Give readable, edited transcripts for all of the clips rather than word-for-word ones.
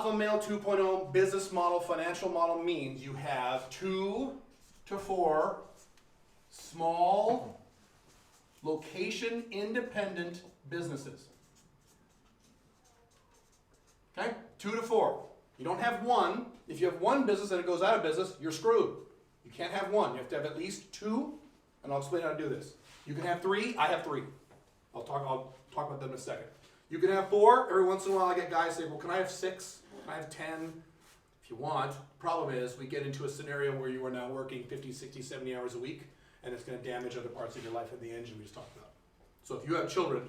Alpha Male 2.0 business model, financial model means you have 2 to 4 small, location independent businesses. Okay? 2 to 4. You don't have one. If you have one business and it goes out of business, you're screwed. You can't have one. You have to have at least 2, and I'll explain how to do this. You can have 3. I have 3. I'll talk about them in a second. You can have 4. Every once in a while I get guys say, well, can I have 6? Can I have 10? If you want. Problem is, we get into a scenario where you are now working 50, 60, 70 hours a week, and it's going to damage other parts of your life and the engine we just talked about. So if you have children,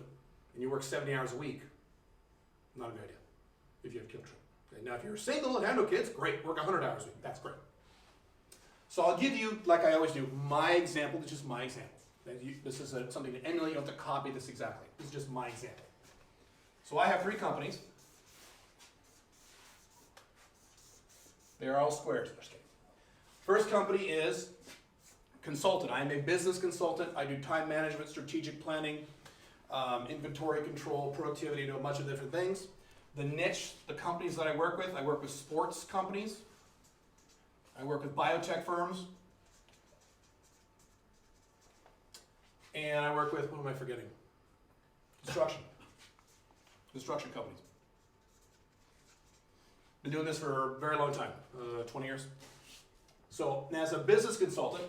and you work 70 hours a week, not a good idea, if you have children. Okay, now if you're single and have no kids, great, work 100 hours a week, that's great. So I'll give you, like I always do, my example, this is my example. This is something to emulate, you don't have to copy this exactly. This is just my example. So I have 3 companies. They're all squares. First company is consultant. I am a business consultant. I do time management, strategic planning, inventory control, productivity, do a bunch of different things. The niche, the companies that I work with sports companies. I work with biotech firms. And I work with, what am I forgetting? Construction companies. Been doing this for a very long time, 20 years. So as a business consultant,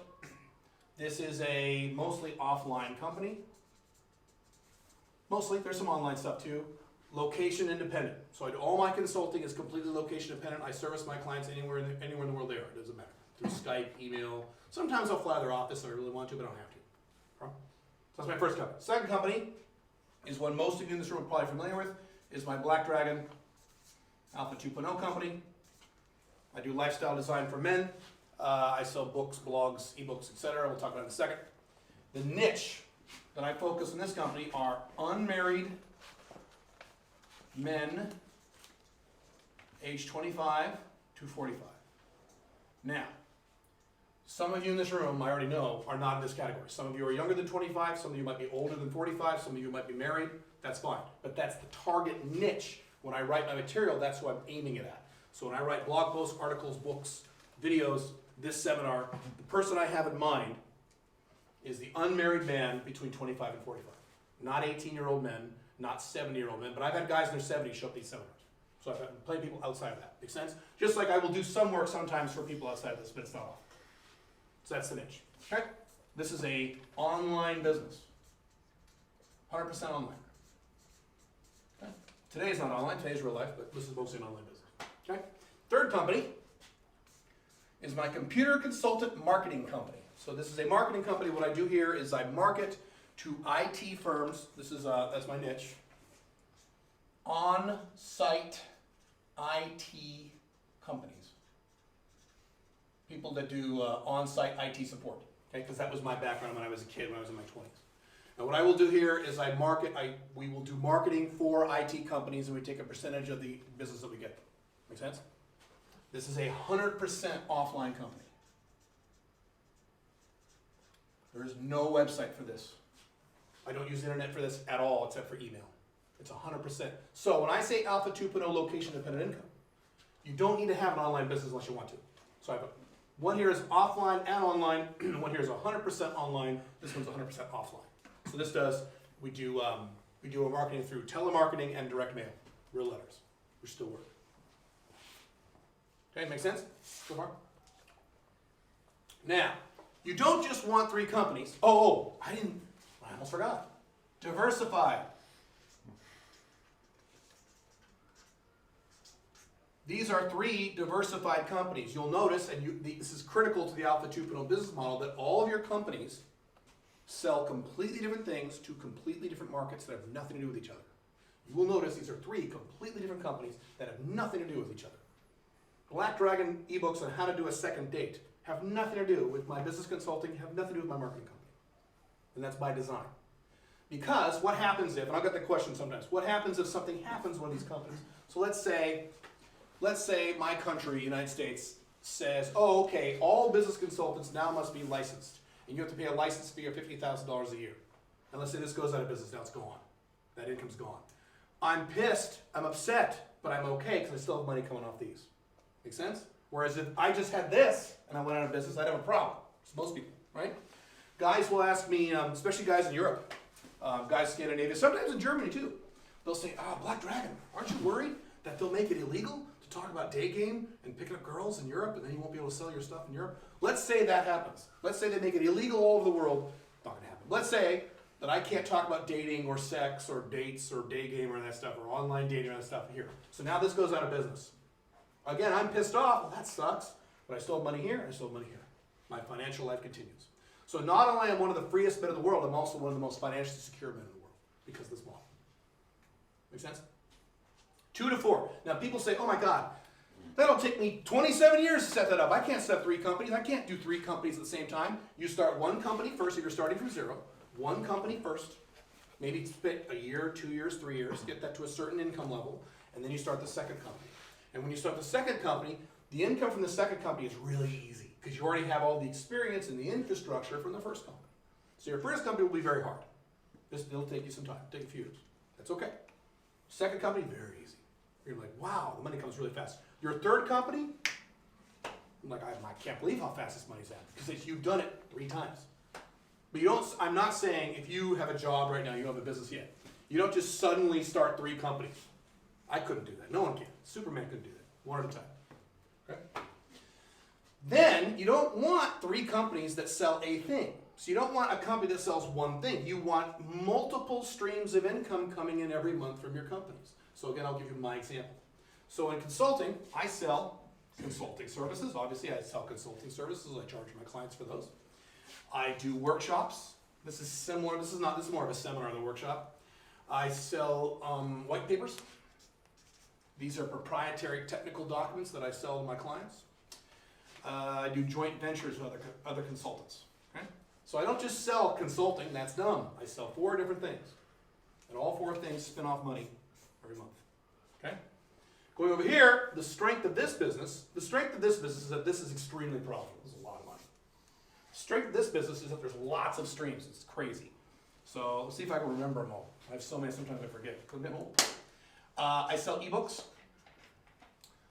this is a mostly offline company. Mostly, there's some online stuff too. Location independent. So all my consulting is completely location independent. I service my clients anywhere in the world they are. It doesn't matter. Through Skype, email. Sometimes I'll fly to their office if I really want to, but I don't have to. So that's my first company. Second company is one most of you in this room are probably familiar with, is my Black Dragon Alpha 2.0 company. I do lifestyle design for men. I sell books, blogs, ebooks, etc. We'll talk about it in a second. The niche that I focus in this company are unmarried men age 25 to 45. Now, some of you in this room, I already know, are not in this category. Some of you are younger than 25, some of you might be older than 45, some of you might be married. That's fine. But that's the target niche. When I write my material, that's who I'm aiming it at. So when I write blog posts, articles, books, videos, this seminar, the person I have in mind is the unmarried man between 25 and 45. Not 18-year-old men, not 70-year-old men, but I've had guys in their 70s show up these seminars. So I've had plenty of people outside of that. Make sense? Just like I will do some work sometimes for people outside of this, but it's not all. So that's the niche. Okay? This is a online business. 100% online. Okay? Today is not online, today's real life, but this is mostly an online business. Okay? Third company is my computer consultant marketing company. So this is a marketing company. What I do here is I market to IT firms. This is that's my niche. On-site IT companies. People that do on-site IT support. Okay, because that was my background when I was a kid, when I was in my 20s. Now what I will do here is we will do marketing for IT companies, and we take a percentage of the business that we get. Make sense? This is a 100% offline company. There is no website for this. I don't use the internet for this at all, except for email. It's 100%. So when I say Alpha 2.0 location dependent income, you don't need to have an online business unless you want to. So one here is offline and online. One here is 100% online. This one's 100% offline. So this does, we do a marketing through telemarketing and direct mail, real letters, which still work. Okay, make sense so far? Now, you don't just want 3 companies. I almost forgot. Diversify. These are 3 diversified companies. You'll notice, and this is critical to the Alpha 2.0 business model, that all of your companies sell completely different things to completely different markets that have nothing to do with each other. You will notice these are 3 completely different companies that have nothing to do with each other. Black Dragon ebooks on how to do a second date have nothing to do with my business consulting, have nothing to do with my marketing company. And that's by design. Because what happens if, and I'll get the question sometimes, what happens if something happens to one of these companies? So let's say my country, United States, says, oh, okay, all business consultants now must be licensed. And you have to pay a license fee of $50,000 a year. And let's say this goes out of business, now it's gone. That income's gone. I'm pissed, I'm upset. but I'm okay because I still have money coming off these. Make sense? Whereas if I just had this and I went out of business, I'd have a problem. It's most people, right? Guys will ask me, especially guys in Europe, guys in Scandinavia, sometimes in Germany too. They'll say, Black Dragon, aren't you worried that they'll make it illegal to talk about day game and picking up girls in Europe and then you won't be able to sell your stuff in Europe? Let's say that happens. Let's say they make it illegal all over the world. Not gonna happen. Let's say that I can't talk about dating or sex or dates or day game or that stuff or online dating or that stuff here. So now this goes out of business. Again, I'm pissed off. Well, that sucks. But I still have money here and I still have money here. My financial life continues. So not only am I one of the freest men in the world, I'm also one of the most financially secure men in the world because of this model. Make sense? 2 to 4. Now people say, oh my God, that'll take me 27 years to set that up. I can't set 3 companies. I can't do 3 companies at the same time. You start one company first if you're starting from zero. One company first. Maybe spend a year, 2 years, 3 years, get that to a certain income level, and then you start the second company. And when you start the second company, the income from the second company is really easy because you already have all the experience and the infrastructure from the first company. So your first company will be very hard. It'll take you some time, take a few years. That's okay. Second company, very easy. You're like, wow, the money comes really fast. Your third company, I'm like, I can't believe how fast this money's at because you've done it 3 times. But you don't, I'm not saying if you have a job right now, you don't have a business yet. You don't just suddenly start 3 companies. I couldn't do that. No one can. Superman couldn't do that. One at a time. Okay? Then you don't want 3 companies that sell a thing. So you don't want a company that sells one thing. You want multiple streams of income coming in every month from your companies. So again, I'll give you my example. So in consulting, I sell consulting services. Obviously, I sell consulting services. I charge my clients for those. I do workshops. This is similar. This is more of a seminar than a workshop. I sell white papers. These are proprietary technical documents that I sell to my clients. I do joint ventures with other consultants. Okay? So I don't just sell consulting, that's dumb. I sell 4 different things. And all 4 things spin off money every month. Okay? Going over here, the strength of this business is that this is extremely profitable. This is a lot of money. The strength of this business is that there's lots of streams. It's crazy. So let's see if I can remember them all. I have so many, sometimes I forget. I sell ebooks.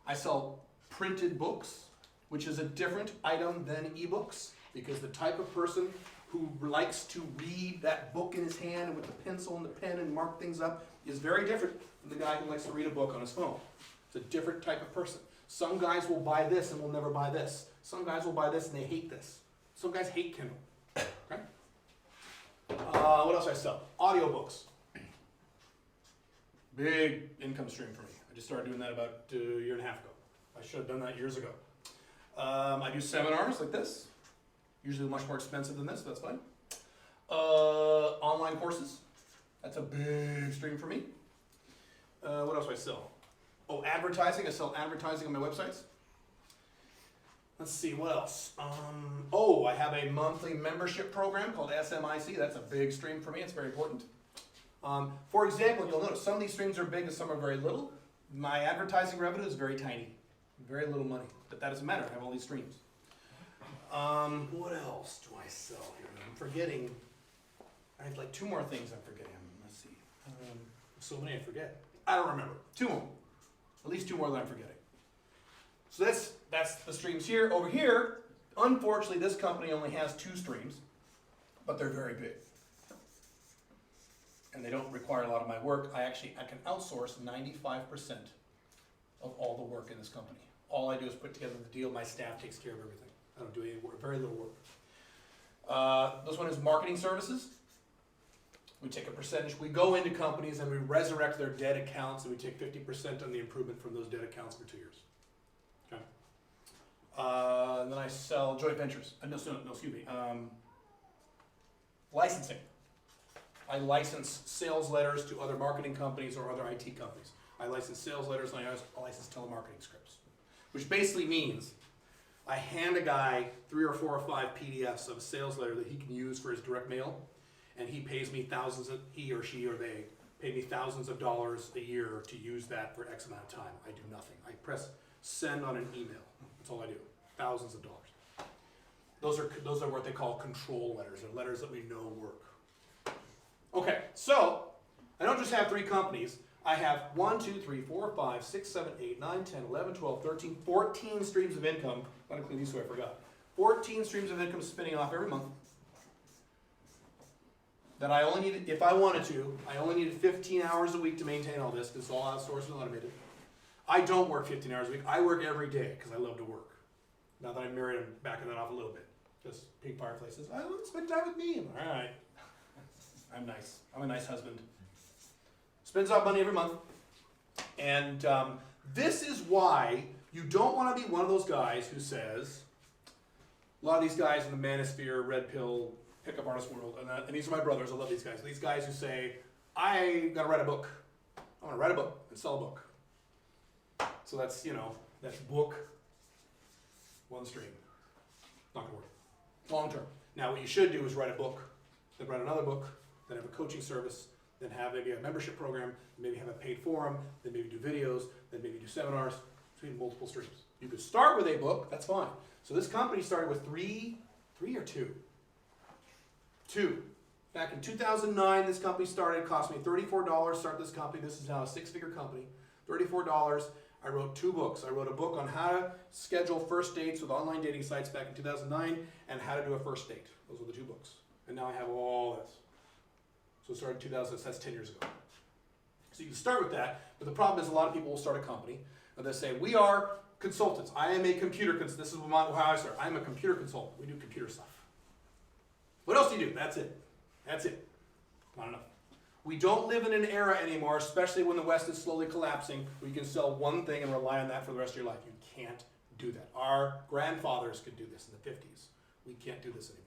I sell printed books, which is a different item than ebooks, because the type of person who likes to read that book in his hand with the pencil and the pen and mark things up is very different from the guy who likes to read a book on his phone. It's a different type of person. Some guys will buy this and will never buy this. Some guys will buy this and they hate this. Some guys hate Kindle. Okay? What else I sell? Audiobooks. Big income stream for me. I just started doing that about a year and a half ago. I should have done that years ago. I do seminars like this. Usually much more expensive than this, but that's fine. Online courses. That's a big stream for me. What else do I sell? Oh, advertising. I sell advertising on my websites. Let's see, what else? I have a monthly membership program called SMIC. That's a big stream for me. It's very important. For example, you'll notice some of these streams are big and some are very little. My advertising revenue is very tiny. Very little money. But that doesn't matter. I have all these streams. What else do I sell here? I'm forgetting. I have like 2 more things I'm forgetting. Let's see. So many I forget. I don't remember. 2 more. At least 2 more that I'm forgetting. So that's the streams here. Over here, unfortunately, this company only has 2 streams, but they're very big. And they don't require a lot of my work. I can outsource 95% of all the work in this company. All I do is put together the deal. My staff takes care of everything. I don't do any work, very little work. This one is marketing services. We take a percentage. We go into companies and we resurrect their dead accounts, and we take 50% on the improvement from those dead accounts for 2 years. Okay. And then I sell joint ventures. Excuse me. Licensing. I license sales letters to other marketing companies or other IT companies. I license sales letters and I license telemarketing scripts, which basically means I hand a guy 3 or 4 or 5 PDFs of a sales letter that he can use for his direct mail, and he pays me he or she or they pay me thousands of dollars a year to use that for X amount of time. I do nothing. I press send on an email. That's all I do. Thousands of dollars. Those are what they call control letters, or letters that we know work. Okay, so I don't just have 3 companies. I have 1, 2, 3, 4, 5, 6, 7, 8, 9, 10, 11, 12, 13, 14 streams of income. Not including these two I forgot. 14 streams of income spinning off every month. That I only needed, if I wanted to, I only needed 15 hours a week to maintain all this because it's all outsourced and automated. I don't work 15 hours a week. I work every day because I love to work. Now that I'm married, I'm backing that off a little bit. Just pink fireplaces. I want to spend time with me. All right. I'm nice. I'm a nice husband. Spends out money every month. And this is why you don't want to be one of those guys who says, a lot of these guys in the Manosphere, Red Pill, Pickup Artist world, and these are my brothers, I love these guys. These guys who say, I gotta write a book. I wanna write a book and sell a book. So that's, that's book, one stream. Not gonna work. Long term. Now what you should do is write a book, then write another book, then have a coaching service, then have maybe a membership program, maybe have a paid forum, then maybe do videos, then maybe do seminars, between multiple streams. You could start with a book, that's fine. So this company started with three or two? Two. Back in 2009, this company started. It cost me $34 to start this company. This is now a six-figure company. $34. I wrote 2 books. I wrote a book on how to schedule first dates with online dating sites back in 2009 and how to do a first date. Those were the 2 books. And now I have all this. So it started in 2000, so that's 10 years ago. So you can start with that, but the problem is a lot of people will start a company and they say, we are consultants. I am a computer consultant. This is how I start. I'm a computer consultant. We do computer stuff. What else do you do? That's it. That's it. Not enough. We don't live in an era anymore, especially when the West is slowly collapsing, where you can sell one thing and rely on that for the rest of your life. You can't do that. Our grandfathers could do this in the 50s. We can't do this anymore.